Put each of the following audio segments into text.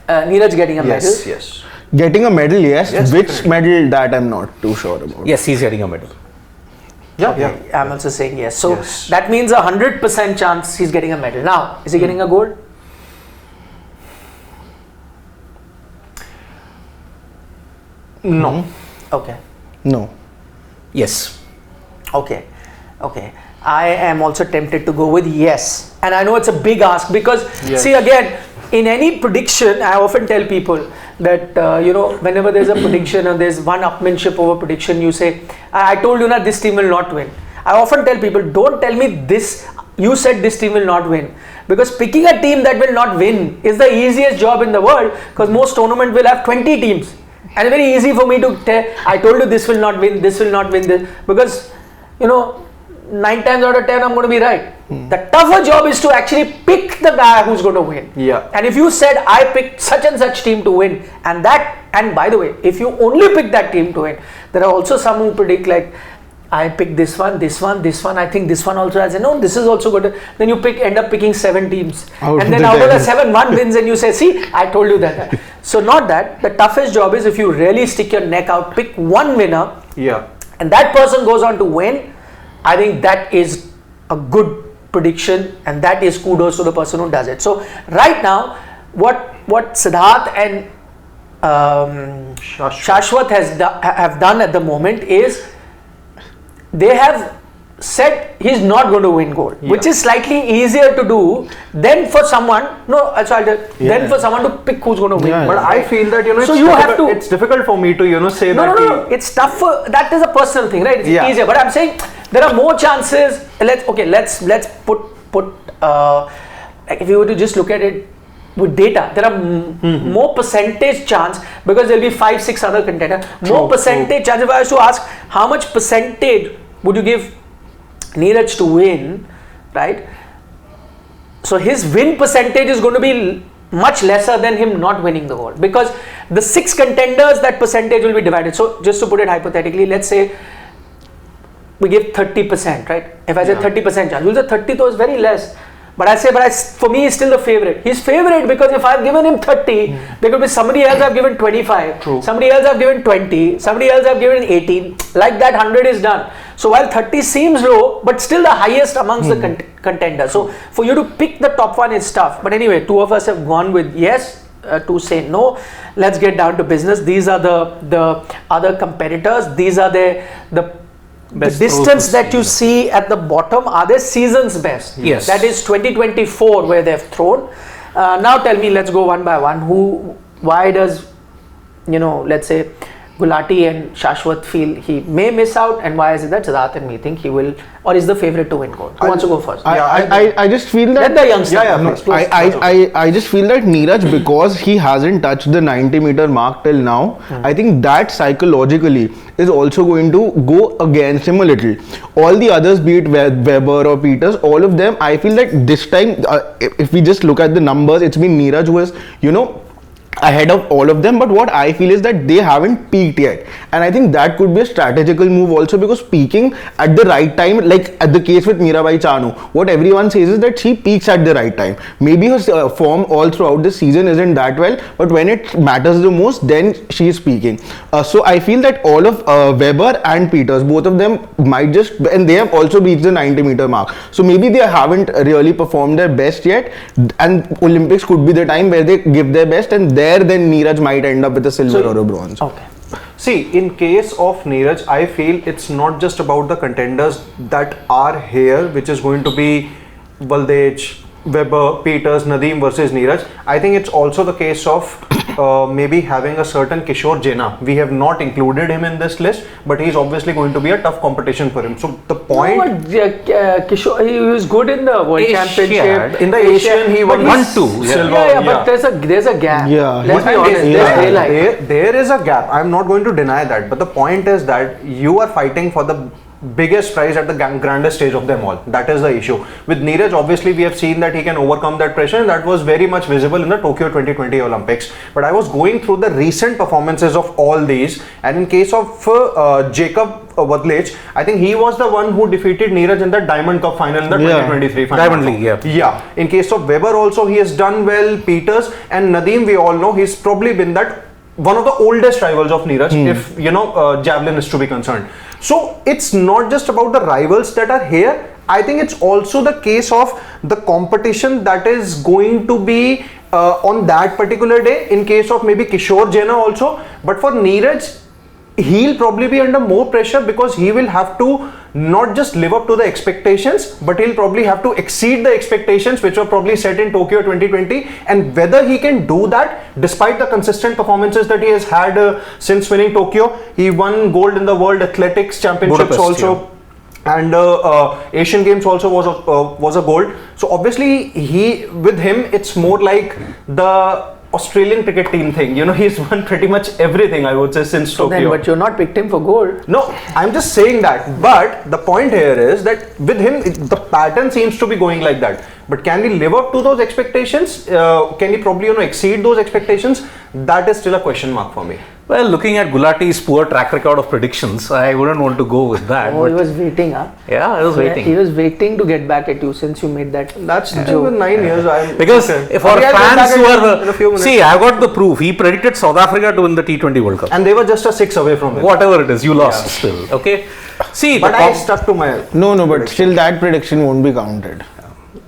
Neeraj getting a medal? Yes. Getting a medal, yes. Which definitely. medal, that I'm not too sure about. Yes, he's getting a medal. Yeah. I'm also saying yes. So Yes. that means 100% chance he's getting a medal. Now, is he getting a gold? No. Okay. No. Yes. Okay. I am also tempted to go with yes. And I know it's a big ask because, Yes. see, again, in any prediction, I often tell people that, whenever there's a prediction and there's one upmanship over prediction, you say, I told you that this team will not win. I often tell people, don't tell me this, you said this team will not win. Because picking a team that will not win is the easiest job in the world, because most tournament will have 20 teams. And it's very easy for me to tell, I told you this will not win, this will not win, this, because, 9 times out of 10 I'm going to be right. The tougher job is to actually pick the guy who's going to win. Yeah. And if you said I picked such and such team to win, and by the way, if you only pick that team to win, there are also some who predict like, I picked this one, I think this one also has, this is also good. Then you end up picking 7 teams. And then out of the 7, 1 wins and you say, see, I told you that. So not that. The toughest job is if you really stick your neck out, pick one winner. Yeah. And that person goes on to win. I think that is a good prediction, and that is kudos to the person who does it. So right now, what Siddharth and Shashwat have done at the moment is they have said he's not going to win gold, which is slightly easier to do than for someone. Than for someone to pick who's going to win. Yeah, But I feel that it's difficult for me to say that. No. It's tough. That is a personal thing, right? It's easier. But I'm saying there are more chances. Let's put. If you were to just look at it with data, there are more percentage chance, because there'll be 5-6 other contenders. More percentage chance. If I was to ask how much percentage would you give Neeraj to win, right? So his win percentage is going to be much lesser than him not winning the gold, because the 6 contenders, that percentage will be divided. So just to put it hypothetically, let's say we give 30%, right? If I say 30% chance, you'll say 30 though is very less. But I say, for me, he's still the favorite. He's favorite because if I've given him 30, there could be somebody else I've given 25, somebody else I've given 20, somebody else I've given 18. Like that, 100 is done. So while 30 seems low, but still the highest amongst the contenders. So for you to pick the top one is tough. But anyway, 2 of us have gone with yes, 2 say no. Let's get down to business. These are the other competitors. These are the distance that you see at the bottom are their season's best. Yes. That is 2024 where they've thrown. Now tell me, let's go one by one. Why does, let's say Gulati and Shashwat feel he may miss out, and why is it that Siddharth and me think he will, or is the favorite to win gold? Who wants to go first? I just feel that Let the youngster. I just feel that Neeraj, because he hasn't touched the 90-meter mark till now, I think that psychologically is also going to go against him a little. All the others, be it Weber or Peters, all of them, I feel that this time, if we just look at the numbers, it's been Neeraj who has, ahead of all of them. But what I feel is that they haven't peaked yet, and I think that could be a strategical move also, because peaking at the right time, like at the case with Mirabai Chanu, what everyone says is that she peaks at the right time. Maybe her form all throughout the season isn't that well, but when it matters the most, then she is peaking. So I feel that all of Weber and Peters, both of them might just, and they have also reached the 90-meter mark, so maybe they haven't really performed their best yet, and Olympics could be the time where they give their best, and then Neeraj might end up with a silver or a bronze. Okay. See, in case of Neeraj, I feel it's not just about the contenders that are here, which is going to be Valdej, Weber, Peters, Nadeem versus Neeraj. I think it's also the case of maybe having a certain Kishore Jena. We have not included him in this list, but he's obviously going to be a tough competition for him. So the point... Kishore, he was good in the World Championship. In the Asian, he won 1-2. Silver. But there's a gap. Yeah. Let's be honest. There is a gap. I'm not going to deny that. But the point is that you are fighting for the biggest prize at the grandest stage of them all. That is the issue. With Neeraj, obviously we have seen that he can overcome that pressure, and that was very much visible in the Tokyo 2020 Olympics. But I was going through the recent performances of all these, and in case of Jacob Vadlej, I think he was the one who defeated Neeraj in the Diamond Cup final in the 2023 final. Diamond League, yeah. Yeah. In case of Weber also, he has done well. Peters and Nadeem, we all know, he's probably been that one of the oldest rivals of Neeraj, if javelin is to be concerned. So it's not just about the rivals that are here. I think it's also the case of the competition that is going to be on that particular day, in case of maybe Kishore Jaina also. But for Neeraj, he'll probably be under more pressure because he will have to not just live up to the expectations, but he'll probably have to exceed the expectations which were probably set in Tokyo 2020. And whether he can do that despite the consistent performances that he has had since winning Tokyo. He won gold in the World Athletics Championships Budapest, also. And Asian Games also was a gold. So obviously with him it's more like the Australian cricket team thing. He's won pretty much everything, I would say, since Tokyo. But you're not picked him for gold. No, I'm just saying that. But the point here is that with him, the pattern seems to be going like that. But can he live up to those expectations? Can he probably exceed those expectations? That is still a question mark for me. Well, looking at Gulati's poor track record of predictions, I wouldn't want to go with that. Oh, he was waiting, huh? Yeah, I was waiting. He was waiting to get back at you since you made that. That's joke. 9 years. Because for fans who are... See, I got the proof. He predicted South Africa to win the T20 World Cup. And they were just a 6 away from it. Whatever it is, you lost still. Okay? See, but I stuck to my... No, but still that prediction won't be counted.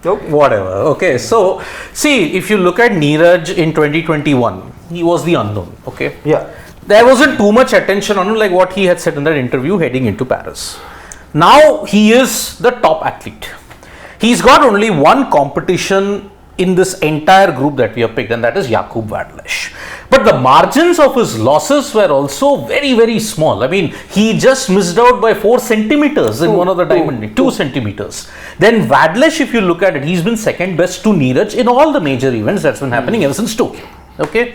Nope. Whatever. Okay, so see, if you look at Neeraj in 2021, he was the unknown. Okay? Yeah. There wasn't too much attention on him, like what he had said in that interview heading into Paris. Now he is the top athlete. He's got only one competition in this entire group that we have picked, and that is Jakub Vadlej. But the margins of his losses were also very, very small. I mean, he just missed out by 4 centimeters in one of the Diamond League, 2 centimeters. Then Vadlej, if you look at it, he's been second best to Neeraj in all the major events that's been happening ever since Tokyo. Okay,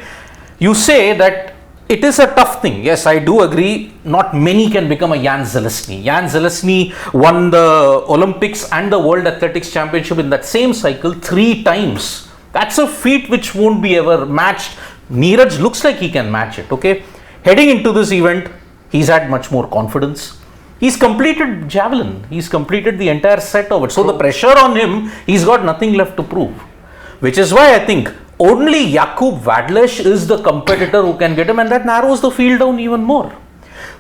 you say that it is a tough thing. Yes, I do agree. Not many can become a Jan Zelezny. Jan Zelezny won the Olympics and the World Athletics Championship in that same cycle 3 times. That's a feat which won't be ever matched. Neeraj looks like he can match it. Okay, heading into this event, he's had much more confidence. He's completed javelin. He's completed the entire set of it. So the pressure on him, he's got nothing left to prove. Which is why I think only Jakub Vadlej is the competitor who can get him, and that narrows the field down even more.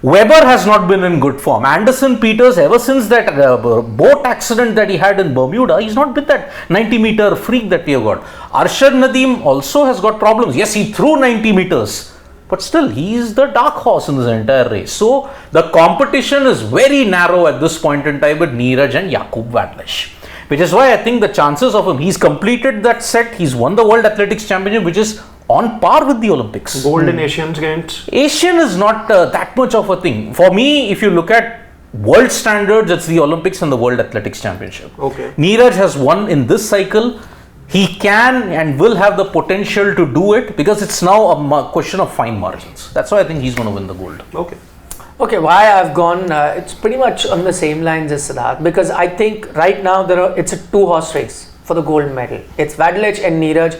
Weber has not been in good form. Anderson Peters, ever since that boat accident that he had in Bermuda, he's not been that 90-meter freak that we have got. Arshad Nadeem also has got problems. Yes, he threw 90 meters, but still he is the dark horse in this entire race. So the competition is very narrow at this point in time with Neeraj and Jakub Vadlej. Which is why I think the chances of him, he's completed that set, he's won the World Athletics Championship, which is on par with the Olympics. Gold in Asian Games. Asian is not that much of a thing. For me, if you look at world standards, it's the Olympics and the World Athletics Championship. Okay. Neeraj has won in this cycle. He can and will have the potential to do it because it's now a question of fine margins. That's why I think he's going to win the gold. Okay. Okay, why I've gone, it's pretty much on the same lines as Siddharth, because I think right now it's a 2-horse race for the gold medal. It's Vadlej and Neeraj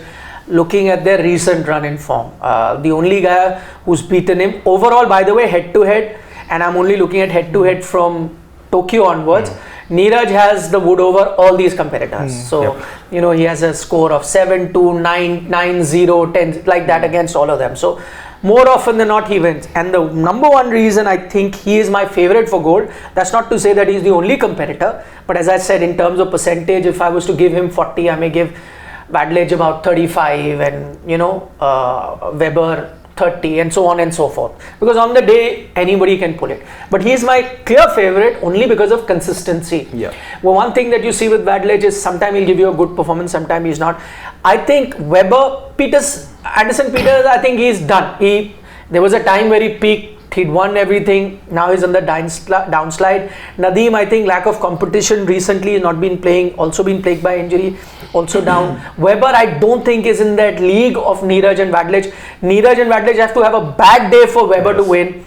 looking at their recent run in form. The only guy who's beaten him overall, by the way, head to head, and I'm only looking at head to head from Tokyo onwards. Neeraj has the wood over all these competitors. So, he has a score of 7-2, 9-0, 10, like that against all of them. So, more often than not, he wins. And the number one reason I think he is my favorite for gold, that's not to say that he's the only competitor. But as I said, in terms of percentage, if I was to give him 40, I may give Vadlej about 35 and, Weber 30 and so on and so forth. Because on the day, anybody can pull it. But he is my clear favorite only because of consistency. Yeah. Well, one thing that you see with Vadlej is sometimes he'll give you a good performance, sometimes he's not. I think Anderson Peters, I think he's done. There was a time where he peaked, he'd won everything, now he's on the downslide. Nadeem, I think lack of competition recently, has not been playing, also been plagued by injury, also down. Weber, I don't think is in that league of Neeraj and Vadlej. Neeraj and Vadlej have to have a bad day for Weber to win.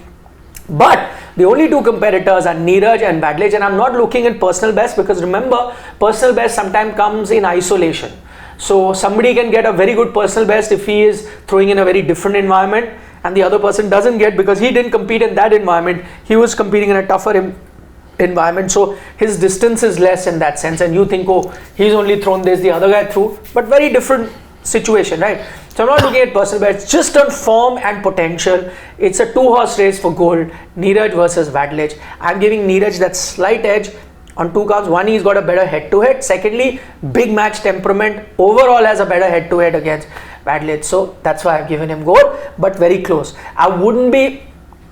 But the only 2 competitors are Neeraj and Vadlej, and I'm not looking at personal best because remember, personal best sometimes comes in isolation. So somebody can get a very good personal best if he is throwing in a very different environment, and the other person doesn't get because he didn't compete in that environment. He was competing in a tougher environment, so his distance is less in that sense, and you think, oh, he's only thrown this, the other guy threw, but very different situation, right? So I'm not looking at personal bets, just on form and potential. It's a 2-horse race for gold, Neeraj versus Vadlich. I'm giving Neeraj that slight edge on 2 counts. One, he's got a better head-to-head. Secondly, big match temperament, overall has a better head-to-head against Vadlich. So that's why I've given him gold, but very close. I wouldn't be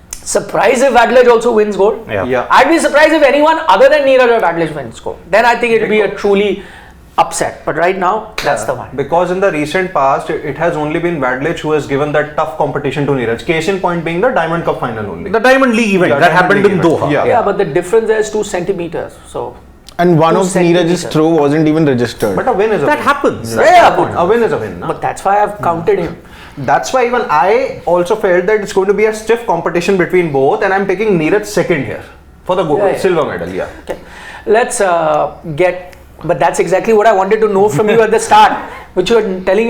surprised if Vadlich also wins gold. Yeah. I'd be surprised if anyone other than Neeraj or Vadlich wins gold. Then I think it'll be a truly upset. But right now, that's the one. Because in the recent past, it has only been Vadlich who has given that tough competition to Neeraj. Case in point being the Diamond Cup final only. The Diamond League event that happened in Doha. Yeah, but the difference there is 2 centimeters. So. And one 2 of Neeraj's throw wasn't even registered. But a win is a That win. happens. A win is a win. But that's why I've counted him. That's why even I also felt that it's going to be a stiff competition between both, and I'm picking Neeraj second here for the silver medal. Yeah. Okay. Let's get. But that's exactly what I wanted to know from you at the start, which you were telling